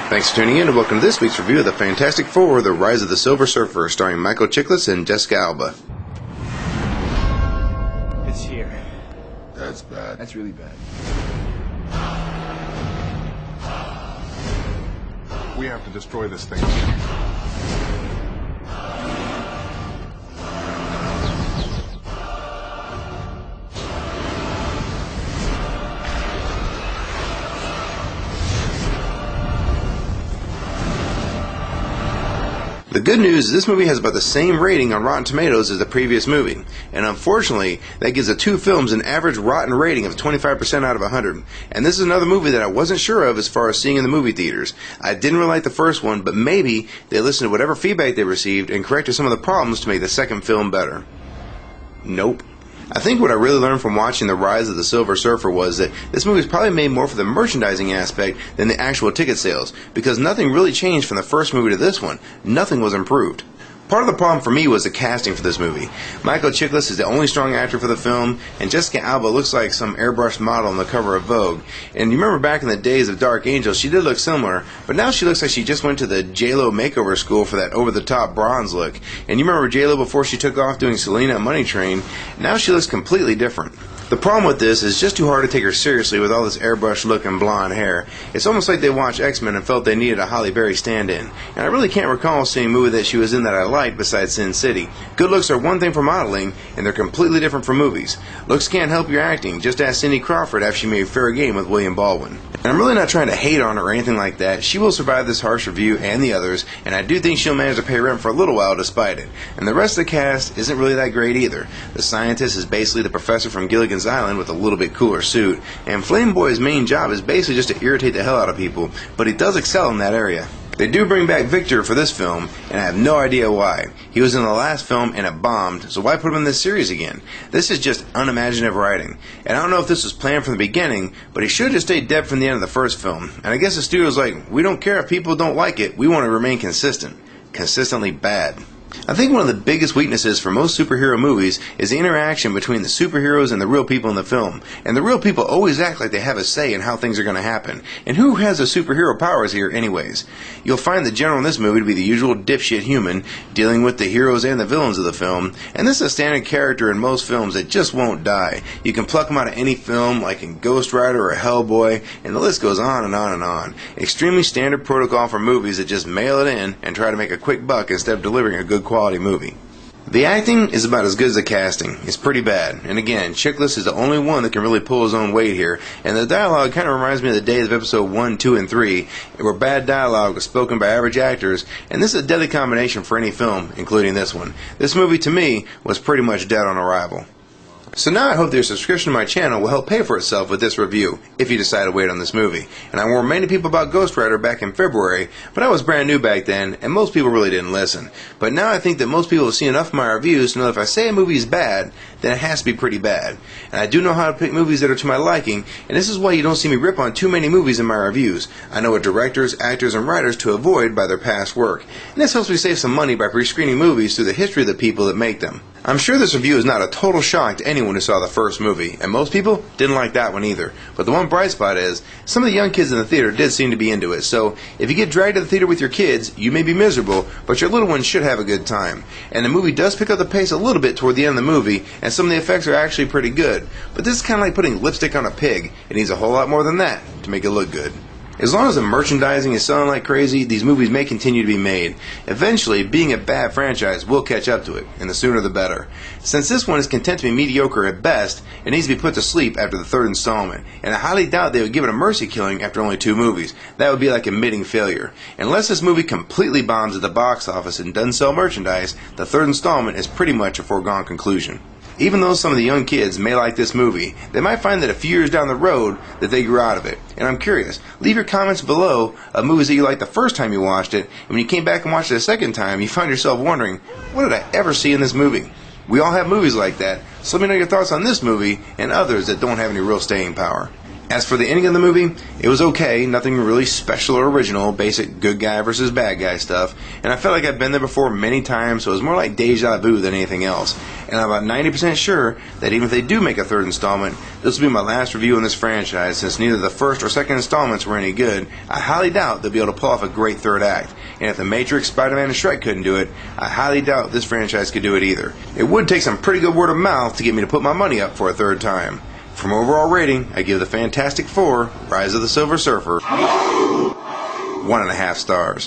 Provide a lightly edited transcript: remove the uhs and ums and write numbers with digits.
Thanks for tuning in and welcome to this week's review of the Fantastic Four, The Rise of the Silver Surfer, starring Michael Chiklis and Jessica Alba. It's here. That's bad. That's really bad. We have to destroy this thing. The good news is this movie has about the same rating on Rotten Tomatoes as the previous movie, and unfortunately, that gives the two films an average Rotten rating of 25% out of 100. And this is another movie that I wasn't sure of as far as seeing in the movie theaters. I didn't really like the first one, but maybe they listened to whatever feedback they received and corrected some of the problems to make the second film better. Nope. I think what I really learned from watching The Rise of the Silver Surfer was that this movie was probably made more for the merchandising aspect than the actual ticket sales, because nothing really changed from the first movie to this one. Nothing was improved. Part of the problem for me was the casting for this movie. Michael Chiklis is the only strong actor for the film, and Jessica Alba looks like some airbrushed model on the cover of Vogue. And you remember back in the days of Dark Angel, she did look similar, but now she looks like she just went to the J-Lo makeover school for that over-the-top bronze look. And you remember J-Lo before she took off doing Selena and Money Train? Now she looks completely different. The problem with this is just too hard to take her seriously with all this airbrushed look and blonde hair. It's almost like they watched X-Men and felt they needed a Halle Berry stand-in. And I really can't recall seeing a movie that she was in that I liked besides Sin City. Good looks are one thing for modeling, and they're completely different for movies. Looks can't help your acting. Just ask Cindy Crawford after she made Fair Game with William Baldwin. And I'm really not trying to hate on her or anything like that. She will survive this harsh review and the others, and I do think she'll manage to pay rent for a little while despite it. And the rest of the cast isn't really that great either. The scientist is basically the professor from Gilligan's Island with a little bit cooler suit, and Flame Boy's main job is basically just to irritate the hell out of people, but he does excel in that area. They do bring back Victor for this film, and I have no idea why. He was in the last film and it bombed, so why put him in this series again? This is just unimaginative writing. And I don't know if this was planned from the beginning, but he should have just stayed dead from the end of the first film. And I guess the studio's like, we don't care if people don't like it, we want to remain consistent. Consistently bad. I think one of the biggest weaknesses for most superhero movies is the interaction between the superheroes and the real people in the film. And the real people always act like they have a say in how things are going to happen. And who has the superhero powers here anyways? You'll find the general in this movie to be the usual dipshit human, dealing with the heroes and the villains of the film. And this is a standard character in most films that just won't die. You can pluck him out of any film, like in Ghost Rider or Hellboy, and the list goes on and on and on. Extremely standard protocol for movies that just mail it in and try to make a quick buck instead of delivering a good quality movie. The acting is about as good as the casting. It's pretty bad. And again, Chiklis is the only one that can really pull his own weight here. And the dialogue kind of reminds me of the days of episode 1, 2, and 3, where bad dialogue was spoken by average actors. And this is a deadly combination for any film, including this one. This movie, to me, was pretty much dead on arrival. So now I hope that your subscription to my channel will help pay for itself with this review, if you decide to wait on this movie. And I warned many people about Ghost Rider back in February, but I was brand new back then, and most people really didn't listen. But now I think that most people have seen enough of my reviews to know that if I say a movie is bad, then it has to be pretty bad. And I do know how to pick movies that are to my liking, and this is why you don't see me rip on too many movies in my reviews. I know what directors, actors, and writers to avoid by their past work. And this helps me save some money by pre-screening movies through the history of the people that make them. I'm sure this review is not a total shock to anyone who saw the first movie, and most people didn't like that one either. But the one bright spot is, some of the young kids in the theater did seem to be into it, so if you get dragged to the theater with your kids, you may be miserable, but your little ones should have a good time. And the movie does pick up the pace a little bit toward the end of the movie, and some of the effects are actually pretty good. But this is kind of like putting lipstick on a pig. It needs a whole lot more than that to make it look good. As long as the merchandising is selling like crazy, these movies may continue to be made. Eventually, being a bad franchise will catch up to it, and the sooner the better. Since this one is content to be mediocre at best, it needs to be put to sleep after the third installment, and I highly doubt they would give it a mercy killing after only 2 movies. That would be like admitting failure. Unless this movie completely bombs at the box office and doesn't sell merchandise, the third installment is pretty much a foregone conclusion. Even though some of the young kids may like this movie, they might find that a few years down the road that they grew out of it. And I'm curious, leave your comments below of movies that you liked the first time you watched it, and when you came back and watched it a second time, you find yourself wondering, what did I ever see in this movie? We all have movies like that, so let me know your thoughts on this movie and others that don't have any real staying power. As for the ending of the movie, it was okay, nothing really special or original, basic good guy versus bad guy stuff, and I felt like I've been there before many times, so it was more like deja vu than anything else. And I'm about 90% sure that even if they do make a third installment, this will be my last review on this franchise, since neither the first or second installments were any good. I highly doubt they'll be able to pull off a great third act, and if The Matrix, Spider-Man, and Shrek couldn't do it, I highly doubt this franchise could do it either. It would take some pretty good word of mouth to get me to put my money up for a third time. From overall rating, I give the Fantastic Four, Rise of the Silver Surfer, 1.5 stars.